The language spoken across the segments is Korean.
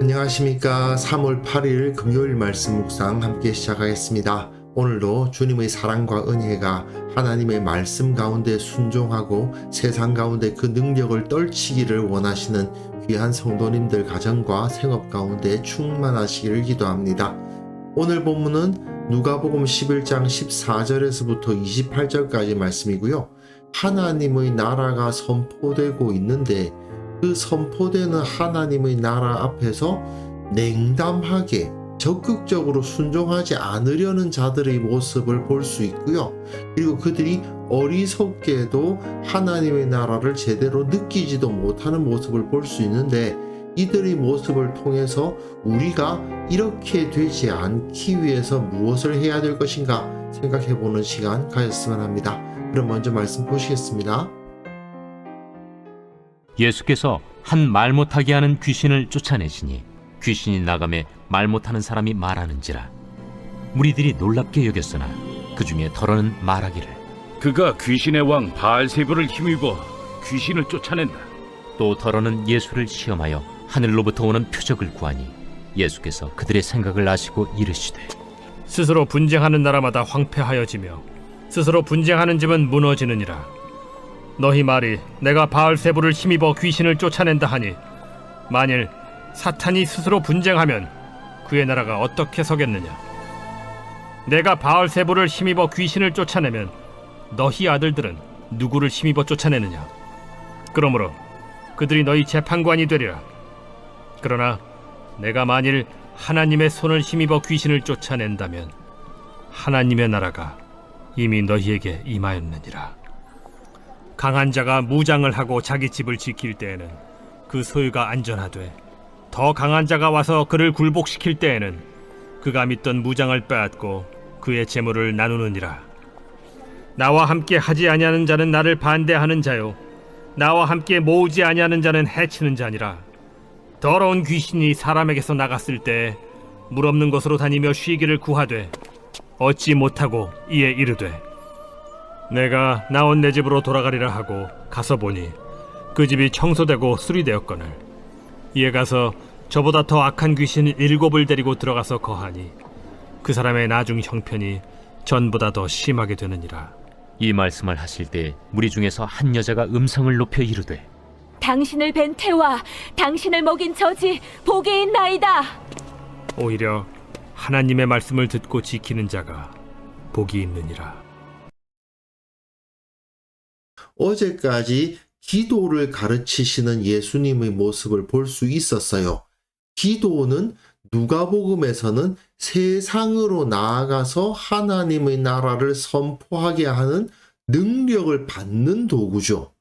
안녕하십니까. 3월 8일 금요일 말씀 묵상 함께 시작하겠습니다. 오늘도 주님의 사랑과 은혜가 하나님의 말씀 가운데 순종하고 세상 가운데 그 능력을 떨치기를 원하시는 귀한 성도님들 가정과 생업 가운데 충만하시기를 기도합니다. 오늘 본문은 누가복음 11장 14절에서부터 28절까지 말씀이고요. 하나님의 나라가 선포되고 있는데 그 선포되는 하나님의 나라 앞에서 냉담하게 적극적으로 순종하지 않으려는 자들의 모습을 볼 수 있고요. 그리고 그들이 어리석게도 하나님의 나라를 제대로 느끼지도 못하는 모습을 볼 수 있는데, 이들의 모습을 통해서 우리가 이렇게 되지 않기 위해서 무엇을 해야 될 것인가 생각해보는 시간 가졌으면 합니다. 그럼 먼저 말씀 보시겠습니다. 예수께서 한 말 못하게 하는 귀신을 쫓아내시니 귀신이 나가매 말 못하는 사람이 말하는지라. 무리들이 놀랍게 여겼으나 그 중에 더러는 말하기를, 그가 귀신의 왕 바알세불을 힘입어 귀신을 쫓아낸다. 또 더러는 예수를 시험하여 하늘로부터 오는 표적을 구하니 예수께서 그들의 생각을 아시고 이르시되, 스스로 분쟁하는 나라마다 황폐하여지며 스스로 분쟁하는 집은 무너지느니라. 너희 말이 내가 바알세불을 힘입어 귀신을 쫓아낸다 하니, 만일 사탄이 스스로 분쟁하면 그의 나라가 어떻게 서겠느냐? 내가 바알세불을 힘입어 귀신을 쫓아내면 너희 아들들은 누구를 힘입어 쫓아내느냐? 그러므로 그들이 너희 재판관이 되리라. 그러나 내가 만일 하나님의 손을 힘입어 귀신을 쫓아낸다면 하나님의 나라가 이미 너희에게 임하였느니라. 강한 자가 무장을 하고 자기 집을 지킬 때에는 그 소유가 안전하되, 더 강한 자가 와서 그를 굴복시킬 때에는 그가 믿던 무장을 빼앗고 그의 재물을 나누느니라. 나와 함께 하지 아니하는 자는 나를 반대하는 자요, 나와 함께 모으지 아니하는 자는 해치는 자니라. 더러운 귀신이 사람에게서 나갔을 때 물 없는 곳으로 다니며 쉬기를 구하되 얻지 못하고 이에 이르되, 내가 나온 내 집으로 돌아가리라 하고 가서 보니 그 집이 청소되고 수리되었거늘, 이에 가서 저보다 더 악한 귀신 7을 데리고 들어가서 거하니 그 사람의 나중 형편이 전보다 더 심하게 되느니라. 이 말씀을 하실 때 무리 중에서 한 여자가 음성을 높여 이르되, 당신을 뵌 태와 당신을 먹인 저지 복이 있나이다. 오히려 하나님의 말씀을 듣고 지키는 자가 복이 있느니라. 어제까지 기도를 가르치시는 예수님의 모습을 볼 수 있었어요. 기도는 누가복음에서는 세상으로 나아가서 하나님의 나라를 선포하게 하는 능력을 받는 도구죠.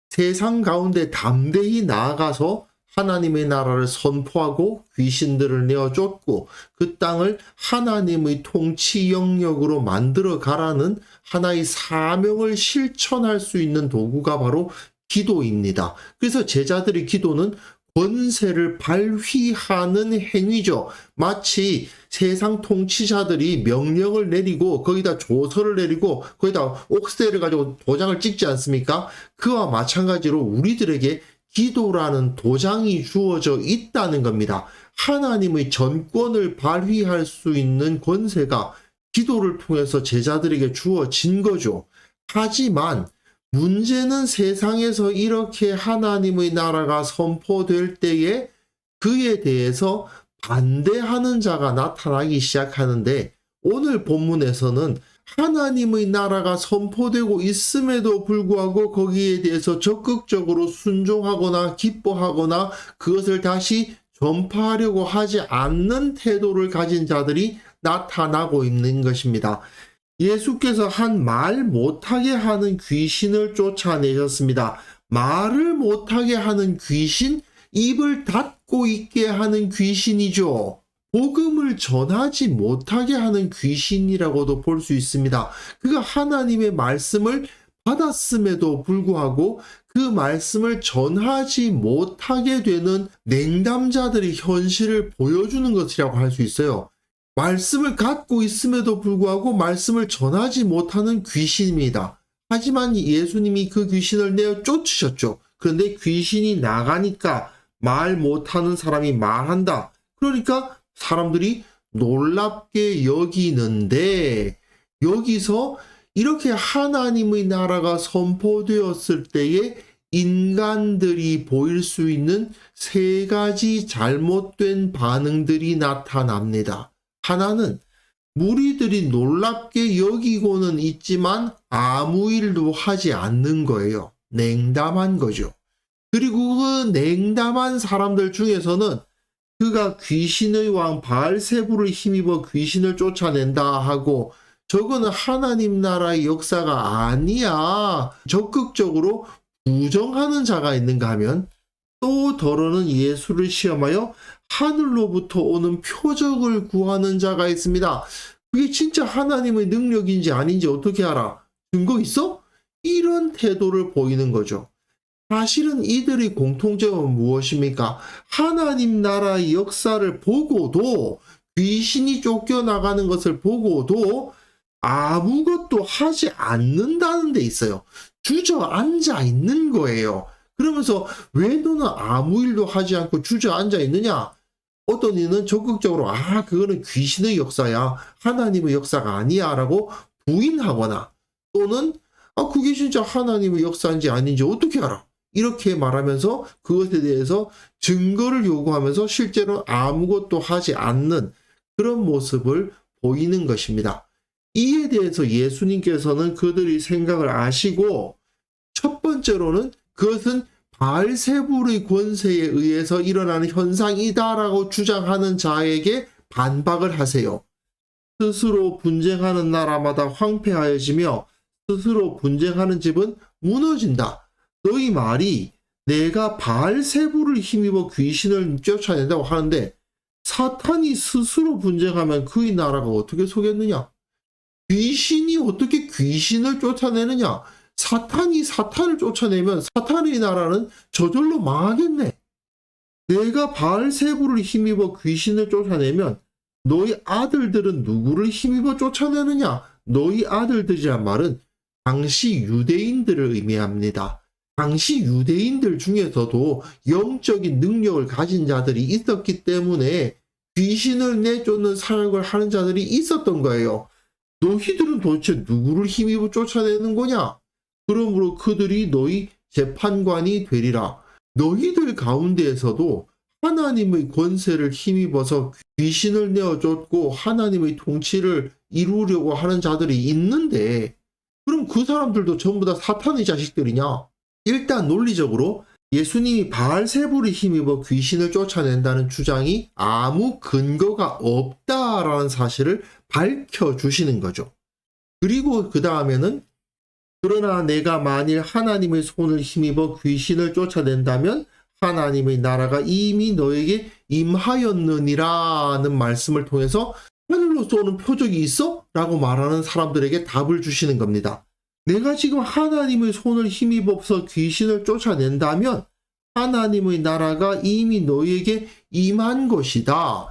세상 가운데 담대히 나아가서 하나님의 나라를 선포하고 귀신들을 내어 쫓고 그 땅을 하나님의 통치 영역으로 만들어 가라는 하나의 사명을 실천할 수 있는 도구가 바로 기도입니다. 그래서 제자들의 기도는 권세를 발휘하는 행위죠. 마치 세상 통치자들이 명령을 내리고 거기다 조서를 내리고 거기다 옥새를 가지고 도장을 찍지 않습니까? 그와 마찬가지로 우리들에게 기도라는 도장이 주어져 있다는 겁니다. 하나님의 전권을 발휘할 수 있는 권세가 기도를 통해서 제자들에게 주어진 거죠. 하지만 문제는 세상에서 이렇게 하나님의 나라가 선포될 때에 그에 대해서 반대하는 자가 나타나기 시작하는데, 오늘 본문에서는 하나님의 나라가 선포되고 있음에도 불구하고 거기에 대해서 적극적으로 순종하거나 기뻐하거나 그것을 다시 전파하려고 하지 않는 태도를 가진 자들이 나타나고 있는 것입니다. 예수께서 한 말 못하게 하는 귀신을 쫓아내셨습니다. 말을 못하게 하는 귀신, 입을 닫고 있게 하는 귀신이죠. 복음을 전하지 못하게 하는 귀신이라고도 볼 수 있습니다. 그가 하나님의 말씀을 받았음에도 불구하고 그 말씀을 전하지 못하게 되는 냉담자들의 현실을 보여주는 것이라고 할 수 있어요. 말씀을 갖고 있음에도 불구하고 말씀을 전하지 못하는 귀신입니다. 하지만 예수님이 그 귀신을 내어 쫓으셨죠. 그런데 귀신이 나가니까 말 못하는 사람이 말한다. 그러니까 사람들이 놀랍게 여기는데, 여기서 이렇게 하나님의 나라가 선포되었을 때에 인간들이 보일 수 있는 세 가지 잘못된 반응들이 나타납니다. 하나는 무리들이 놀랍게 여기고는 있지만 아무 일도 하지 않는 거예요. 냉담한 거죠. 그리고 그 냉담한 사람들 중에서는 그가 귀신의 왕 바알세불을 힘입어 귀신을 쫓아낸다 하고 저거는 하나님 나라의 역사가 아니야. 적극적으로 부정하는 자가 있는가 하면 또 더러는 예수를 시험하여 하늘로부터 오는 표적을 구하는 자가 있습니다. 그게 진짜 하나님의 능력인지 아닌지 어떻게 알아? 증거 있어? 이런 태도를 보이는 거죠. 사실은 이들의 공통점은 무엇입니까? 하나님 나라의 역사를 보고도 귀신이 쫓겨나가는 것을 보고도 아무것도 하지 않는다는 데 있어요. 주저앉아 있는 거예요. 그러면서 왜 너는 아무 일도 하지 않고 주저앉아 있느냐? 어떤 이는 적극적으로 그거는 귀신의 역사야. 하나님의 역사가 아니야 라고 부인하거나 또는 그게 진짜 하나님의 역사인지 아닌지 어떻게 알아? 이렇게 말하면서 그것에 대해서 증거를 요구하면서 실제로 아무것도 하지 않는 그런 모습을 보이는 것입니다. 이에 대해서 예수님께서는 그들의 생각을 아시고 첫 번째로는 그것은 바알세불의 권세에 의해서 일어나는 현상이다라고 주장하는 자에게 반박을 하세요. 스스로 분쟁하는 나라마다 황폐하여지며 스스로 분쟁하는 집은 무너진다. 너희 말이 내가 바알세불을 힘입어 귀신을 쫓아낸다고 하는데 사탄이 스스로 분쟁하면 그의 나라가 어떻게 서겠느냐? 귀신이 어떻게 귀신을 쫓아내느냐? 사탄이 사탄을 쫓아내면 사탄의 나라는 저절로 망하겠네. 내가 바알세불을 힘입어 귀신을 쫓아내면 너희 아들들은 누구를 힘입어 쫓아내느냐? 너희 아들들이란 말은 당시 유대인들을 의미합니다. 당시 유대인들 중에서도 영적인 능력을 가진 자들이 있었기 때문에 귀신을 내쫓는 사역을 하는 자들이 있었던 거예요. 너희들은 도대체 누구를 힘입어 쫓아내는 거냐? 그러므로 그들이 너희 재판관이 되리라. 너희들 가운데에서도 하나님의 권세를 힘입어서 귀신을 내어쫓고 하나님의 통치를 이루려고 하는 자들이 있는데 그럼 그 사람들도 전부 다 사탄의 자식들이냐? 일단 논리적으로 예수님이 바알세불을 힘입어 귀신을 쫓아낸다는 주장이 아무 근거가 없다라는 사실을 밝혀주시는 거죠. 그리고 그 다음에는 그러나 내가 만일 하나님의 손을 힘입어 귀신을 쫓아낸다면 하나님의 나라가 이미 너에게 임하였느니라는 말씀을 통해서 하늘로서 오는 표적이 있어? 라고 말하는 사람들에게 답을 주시는 겁니다. 내가 지금 하나님의 손을 힘입어서 귀신을 쫓아낸다면 하나님의 나라가 이미 너에게 임한 것이다.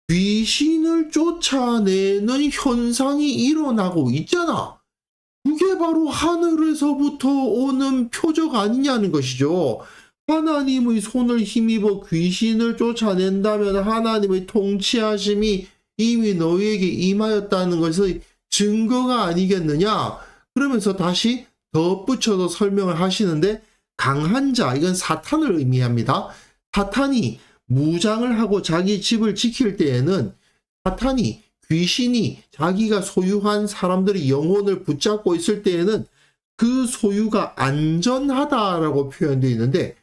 귀신을 쫓아내는 현상이 일어나고 있잖아. 그게 바로 하늘에서부터 오는 표적 아니냐는 것이죠. 하나님의 손을 힘입어 귀신을 쫓아낸다면 하나님의 통치하심이 이미 너희에게 임하였다는 것의 증거가 아니겠느냐? 그러면서 다시 덧붙여서 설명을 하시는데 강한 자, 이건 사탄을 의미합니다. 사탄이 무장을 하고 자기 집을 지킬 때에는 사탄이 귀신이 자기가 소유한 사람들의 영혼을 붙잡고 있을 때에는 그 소유가 안전하다라고 표현되어 있는데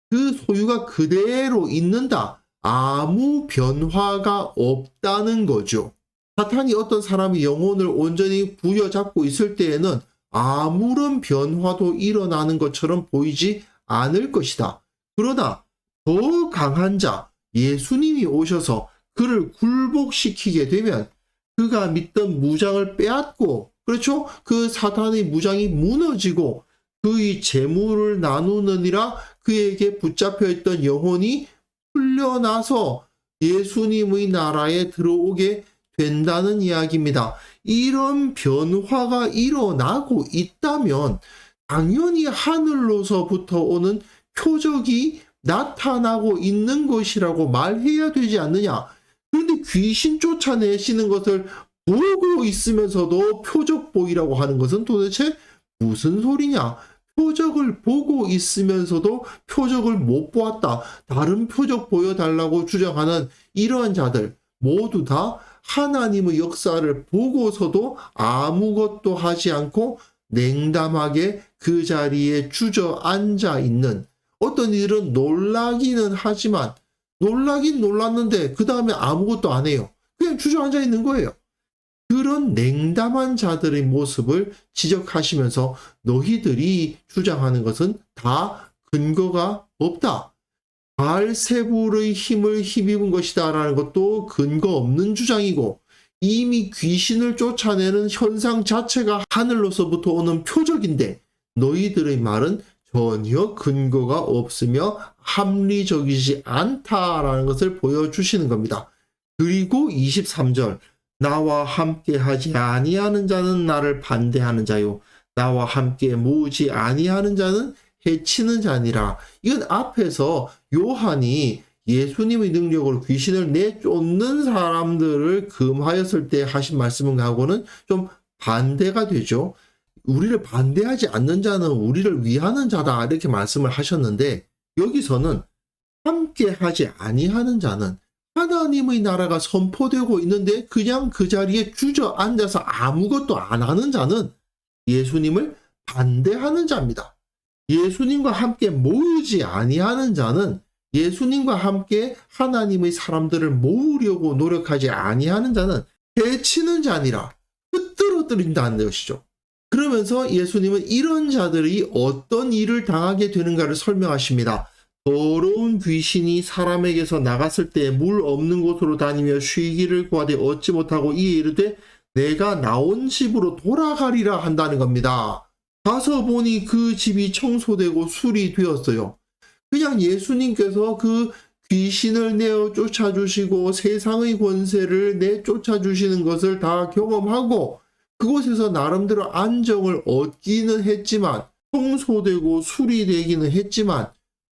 그 소유가 그대로 있는다. 아무 변화가 없다는 거죠. 사탄이 어떤 사람의 영혼을 온전히 부여잡고 있을 때에는 아무런 변화도 일어나는 것처럼 보이지 않을 것이다. 그러나 더 강한 자, 예수님이 오셔서 그를 굴복시키게 되면 그가 믿던 무장을 빼앗고, 그렇죠? 그 사탄의 무장이 무너지고 그의 재물을 나누느니라 그에게 붙잡혀 있던 영혼이 풀려나서 예수님의 나라에 들어오게 된다는 이야기입니다. 이런 변화가 일어나고 있다면 당연히 하늘로서부터 오는 표적이 나타나고 있는 것이라고 말해야 되지 않느냐. 그런데 귀신 쫓아내시는 것을 보고 있으면서도 표적 보이라고 하는 것은 도대체 무슨 소리냐. 표적을 보고 있으면서도 표적을 못 보았다. 다른 표적 보여달라고 주장하는 이러한 자들 모두 다 하나님의 역사를 보고서도 아무것도 하지 않고 냉담하게 그 자리에 주저앉아 있는, 어떤 일은 놀라기는 하지만 놀라긴 놀랐는데 그 다음에 아무것도 안 해요. 그냥 주저앉아 있는 거예요. 그런 냉담한 자들의 모습을 지적하시면서 너희들이 주장하는 것은 다 근거가 없다. 바알세불의 힘을 힘입은 것이다 라는 것도 근거 없는 주장이고, 이미 귀신을 쫓아내는 현상 자체가 하늘로서부터 오는 표적인데 너희들의 말은 전혀 근거가 없으며 합리적이지 않다라는 것을 보여주시는 겁니다. 그리고 23절, 나와 함께 하지 아니하는 자는 나를 반대하는 자요, 나와 함께 모으지 아니하는 자는 해치는 자니라. 이건 앞에서 요한이 예수님의 능력으로 귀신을 내쫓는 사람들을 금하였을 때 하신 말씀하고는 좀 반대가 되죠. 우리를 반대하지 않는 자는 우리를 위하는 자다 이렇게 말씀을 하셨는데, 여기서는 함께 하지 아니하는 자는 하나님의 나라가 선포되고 있는데 그냥 그 자리에 주저앉아서 아무것도 안 하는 자는 예수님을 반대하는 자입니다. 예수님과 함께 모이지 아니하는 자는 예수님과 함께 하나님의 사람들을 모으려고 노력하지 아니하는 자는 해치는 자니라, 흩뜨러뜨린다는 것이죠. 그러면서 예수님은 이런 자들이 어떤 일을 당하게 되는가를 설명하십니다. 더러운 귀신이 사람에게서 나갔을 때 물 없는 곳으로 다니며 쉬기를 구하되 얻지 못하고 이에 이르되 내가 나온 집으로 돌아가리라 한다는 겁니다. 가서 보니 그 집이 청소되고 수리되었어요. 그냥 예수님께서 그 귀신을 내어 쫓아주시고 세상의 권세를 내쫓아주시는 것을 다 경험하고 그곳에서 나름대로 안정을 얻기는 했지만, 청소되고 수리되기는 했지만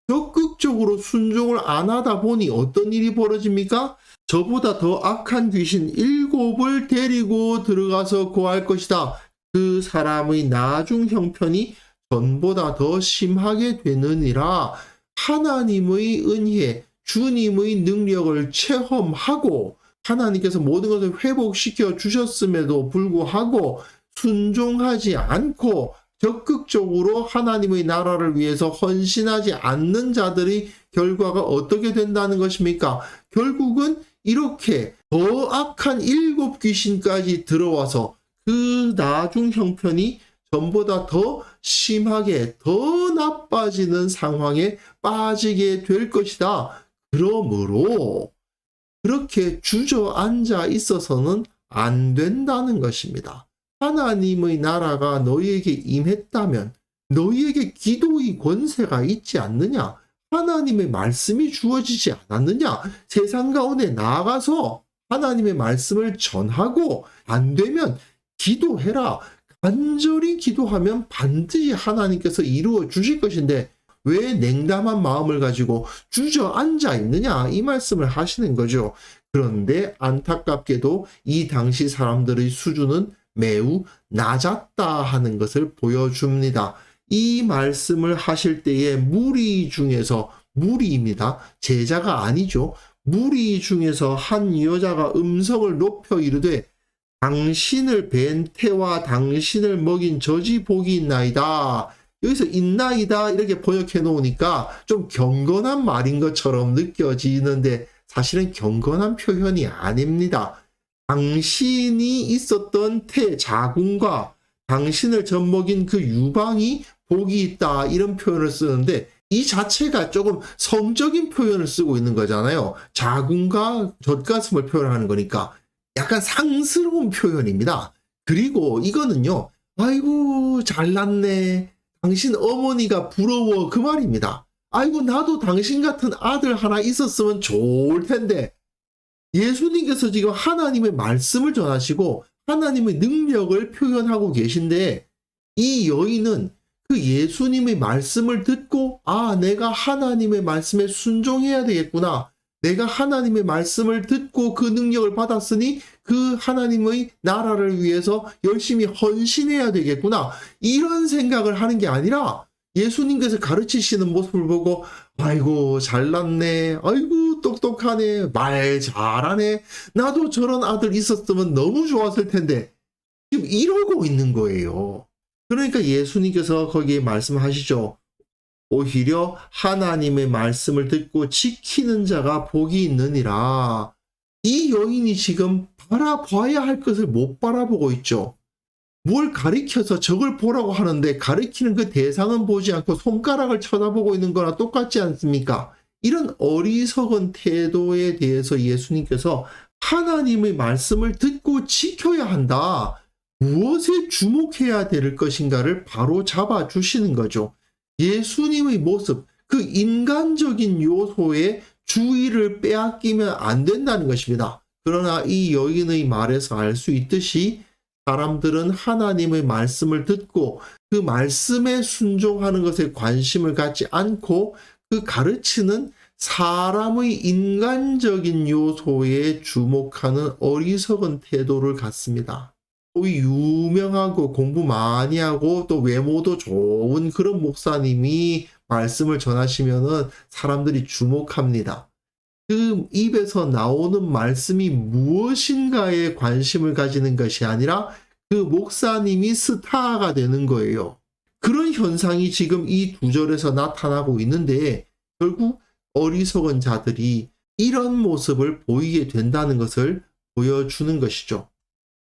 적극적으로 순종을 안 하다 보니 어떤 일이 벌어집니까? 저보다 더 악한 귀신 7을 데리고 들어가서 고할 것이다. 그 사람의 나중 형편이 전보다 더 심하게 되느니라. 하나님의 은혜, 주님의 능력을 체험하고 하나님께서 모든 것을 회복시켜 주셨음에도 불구하고 순종하지 않고 적극적으로 하나님의 나라를 위해서 헌신하지 않는 자들의 결과가 어떻게 된다는 것입니까? 결국은 이렇게 더 악한 7 귀신까지 들어와서 그 나중 형편이 전보다 더 심하게 더 나빠지는 상황에 빠지게 될 것이다. 그러므로 그렇게 주저앉아 있어서는 안 된다는 것입니다. 하나님의 나라가 너희에게 임했다면 너희에게 기도의 권세가 있지 않느냐? 하나님의 말씀이 주어지지 않았느냐? 세상 가운데 나아가서 하나님의 말씀을 전하고 안 되면 기도해라. 간절히 기도하면 반드시 하나님께서 이루어 주실 것인데 왜 냉담한 마음을 가지고 주저앉아 있느냐, 이 말씀을 하시는 거죠. 그런데 안타깝게도 이 당시 사람들의 수준은 매우 낮았다 하는 것을 보여줍니다. 이 말씀을 하실 때에 무리 중에서, 무리입니다. 제자가 아니죠. 무리 중에서 한 여자가 음성을 높여 이르되 당신을 뵌 태와 당신을 먹인 젖이 복이 있나이다. 여기서 있나이다 이렇게 번역해 놓으니까 좀 경건한 말인 것처럼 느껴지는데 사실은 경건한 표현이 아닙니다. 당신이 있었던 태 자궁과 당신을 젖먹인 그 유방이 복이 있다 이런 표현을 쓰는데 이 자체가 조금 성적인 표현을 쓰고 있는 거잖아요. 자궁과 젖가슴을 표현하는 거니까 약간 상스러운 표현입니다. 그리고 이거는요, 아이고 잘났네, 당신 어머니가 부러워, 그 말입니다. 아이고 나도 당신 같은 아들 하나 있었으면 좋을 텐데. 예수님께서 지금 하나님의 말씀을 전하시고 하나님의 능력을 표현하고 계신데 이 여인은 그 예수님의 말씀을 듣고 내가 하나님의 말씀에 순종해야 되겠구나. 내가 하나님의 말씀을 듣고 그 능력을 받았으니 그 하나님의 나라를 위해서 열심히 헌신해야 되겠구나. 이런 생각을 하는 게 아니라 예수님께서 가르치시는 모습을 보고 아이고 잘났네. 아이고 똑똑하네. 말 잘하네. 나도 저런 아들 있었으면 너무 좋았을 텐데. 지금 이러고 있는 거예요. 그러니까 예수님께서 거기에 말씀하시죠. 오히려 하나님의 말씀을 듣고 지키는 자가 복이 있느니라. 이 여인이 지금 바라봐야 할 것을 못 바라보고 있죠. 뭘 가리켜서 저걸 보라고 하는데 가리키는 그 대상은 보지 않고 손가락을 쳐다보고 있는 거나 똑같지 않습니까? 이런 어리석은 태도에 대해서 예수님께서 하나님의 말씀을 듣고 지켜야 한다. 무엇에 주목해야 될 것인가를 바로 잡아 주시는 거죠. 예수님의 모습, 그 인간적인 요소에 주의를 빼앗기면 안 된다는 것입니다. 그러나 이 여인의 말에서 알 수 있듯이 사람들은 하나님의 말씀을 듣고 그 말씀에 순종하는 것에 관심을 갖지 않고 그 가르치는 사람의 인간적인 요소에 주목하는 어리석은 태도를 갖습니다. 또 유명하고 공부 많이 하고 또 외모도 좋은 그런 목사님이 말씀을 전하시면은 사람들이 주목합니다. 그 입에서 나오는 말씀이 무엇인가에 관심을 가지는 것이 아니라 그 목사님이 스타가 되는 거예요. 그런 현상이 지금 이 두 절에서 나타나고 있는데 결국 어리석은 자들이 이런 모습을 보이게 된다는 것을 보여주는 것이죠.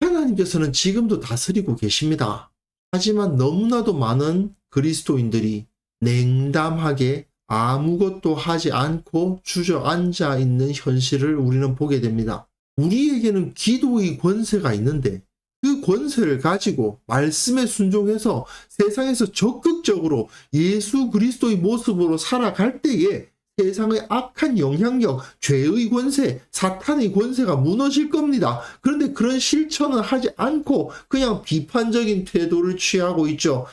하나님께서는 지금도 다스리고 계십니다. 하지만 너무나도 많은 그리스도인들이 냉담하게 아무것도 하지 않고 주저앉아 있는 현실을 우리는 보게 됩니다. 우리에게는 기도의 권세가 있는데 그 권세를 가지고 말씀에 순종해서 세상에서 적극적으로 예수 그리스도의 모습으로 살아갈 때에 세상의 악한 영향력, 죄의 권세, 사탄의 권세가 무너질 겁니다. 그런데 그런 실천을 하지 않고 그냥 비판적인 태도를 취하고 있죠.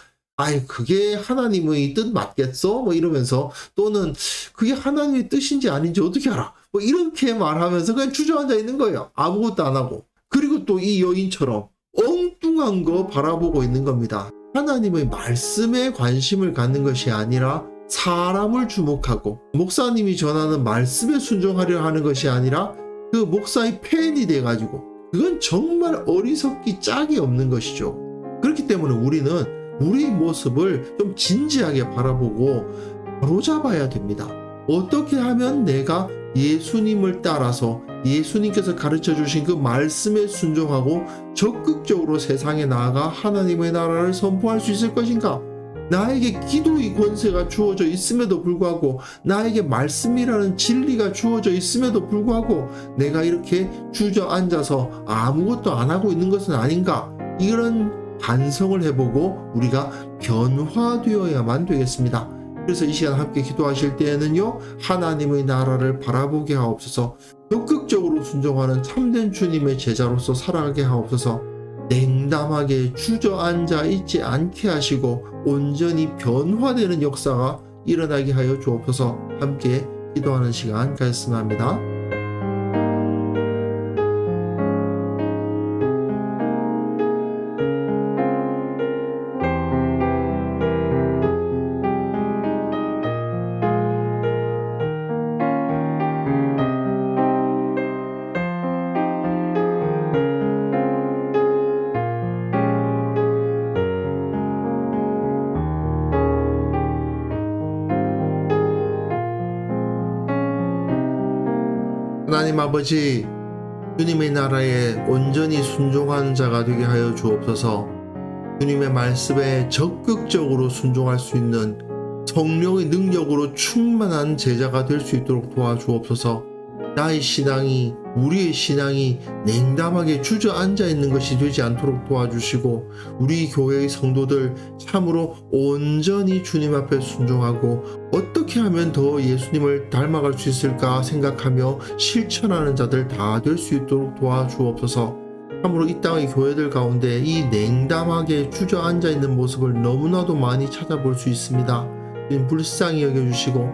그게 하나님의 뜻 맞겠어? 뭐 이러면서 또는 그게 하나님의 뜻인지 아닌지 어떻게 알아? 뭐 이렇게 말하면서 그냥 주저앉아 있는 거예요. 아무것도 안 하고. 그리고 또 이 여인처럼 엉뚱한 거 바라보고 있는 겁니다. 하나님의 말씀에 관심을 갖는 것이 아니라 사람을 주목하고 목사님이 전하는 말씀에 순종하려 하는 것이 아니라 그 목사의 팬이 돼가지고 그건 정말 어리석기 짝이 없는 것이죠. 그렇기 때문에 우리는 우리의 모습을 좀 진지하게 바라보고 바로잡아야 됩니다. 어떻게 하면 내가 예수님을 따라서 예수님께서 가르쳐 주신 그 말씀에 순종하고 적극적으로 세상에 나아가 하나님의 나라를 선포할 수 있을 것인가? 나에게 기도의 권세가 주어져 있음에도 불구하고 나에게 말씀이라는 진리가 주어져 있음에도 불구하고 내가 이렇게 주저앉아서 아무것도 안 하고 있는 것은 아닌가? 이런 반성을 해보고 우리가 변화되어야만 되겠습니다. 그래서 이 시간 함께 기도하실 때에는요, 하나님의 나라를 바라보게 하옵소서, 적극적으로 순종하는 참된 주님의 제자로서 살아가게 하옵소서, 냉담하게 주저앉아 있지 않게 하시고 온전히 변화되는 역사가 일어나게 하여 주옵소서. 함께 기도하는 시간 가졌으면 합니다. 하나님 아버지, 주님의 나라에 온전히 순종하는 자가 되게 하여 주옵소서. 주님의 말씀에 적극적으로 순종할 수 있는 성령의 능력으로 충만한 제자가 될 수 있도록 도와주옵소서. 나의 신앙이, 우리의 신앙이 냉담하게 주저앉아 있는 것이 되지 않도록 도와주시고, 우리 교회의 성도들 참으로 온전히 주님 앞에 순종하고 어떻게 하면 더 예수님을 닮아갈 수 있을까 생각하며 실천하는 자들 다 될 수 있도록 도와주옵소서. 참으로 이 땅의 교회들 가운데 이 냉담하게 주저앉아 있는 모습을 너무나도 많이 찾아볼 수 있습니다. 주님 불쌍히 여겨주시고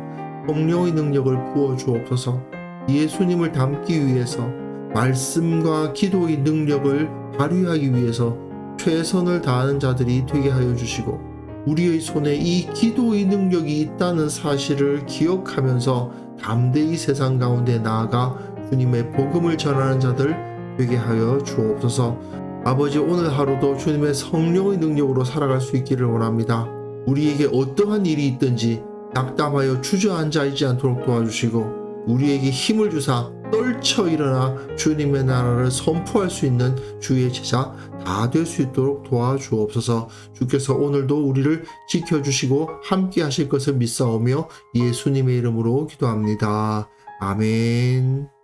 성령의 능력을 부어주옵소서. 예수님을 닮기 위해서 말씀과 기도의 능력을 발휘하기 위해서 최선을 다하는 자들이 되게 하여 주시고 우리의 손에 이 기도의 능력이 있다는 사실을 기억하면서 담대히 세상 가운데 나아가 주님의 복음을 전하는 자들 되게 하여 주옵소서. 아버지, 오늘 하루도 주님의 성령의 능력으로 살아갈 수 있기를 원합니다. 우리에게 어떠한 일이 있든지 낙담하여 주저앉아 있지 않도록 도와주시고 우리에게 힘을 주사 떨쳐 일어나 주님의 나라를 선포할 수 있는 주의 제자 다 될 수 있도록 도와주옵소서. 주께서 오늘도 우리를 지켜주시고 함께 하실 것을 믿사오며 예수님의 이름으로 기도합니다. 아멘.